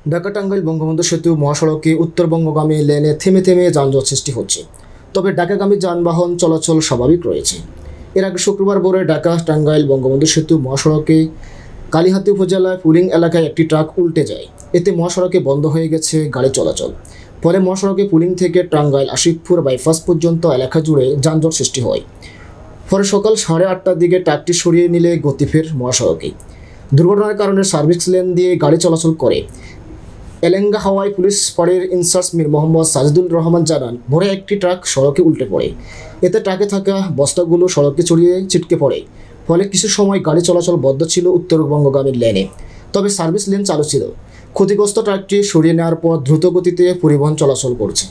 ঢাকা টাঙ্গাইল বঙ্গবন্ধু সেতু মহাসড়কে উত্তরবঙ্গগামী লেনে থেমে থেমে যানজট সৃষ্টি হচ্ছে। তবে ঢাকাগামী যানবাহন চলাচল স্বাভাবিক রয়েছে। এর আগে শুক্রবার ভোরে ঢাকা টাঙ্গাইল বঙ্গবন্ধু সেতু মহাসড়কে কালিহাতী উপজেলায় পুলিং এলাকায় একটি ট্রাক উল্টে যায়। এতে মহাসড়কে বন্ধ হয়ে গেছে গাড়ি চলাচল। ফলে মহাসড়কে পুলিং থেকে টাঙ্গাইল আশিকপুর বাইপাস পর্যন্ত এলাকা জুড়ে যানজট সৃষ্টি হয়। পরে সকাল 8:30টার দিকে ট্রাকটি সরিয়ে নিলে গতি ফের মহাসড়কে। দুর্ঘটনার কারণে সার্ভিস লেন দিয়ে গাড়ি চলাচল করে। এলেঙ্গা হাওয়াই পুলিশ ফাঁড়ির ইনচার্জ মীর মোহাম্মদ সাজিদুল রহমান জানান, ভোরে একটি ট্রাক সড়কে উল্টে পড়ে। এতে ট্রাকে থাকা বস্তাগুলো সড়কে ছড়িয়ে ছিটকে পড়ে। ফলে কিছু সময় গাড়ি চলাচল বন্ধ ছিল উত্তরবঙ্গগামী লেনে। তবে সার্ভিস লেন চালু ছিল। ক্ষতিগ্রস্ত ট্রাকটি সরিয়ে নেওয়ার পর দ্রুত গতিতে পরিবহন চলাচল করছে।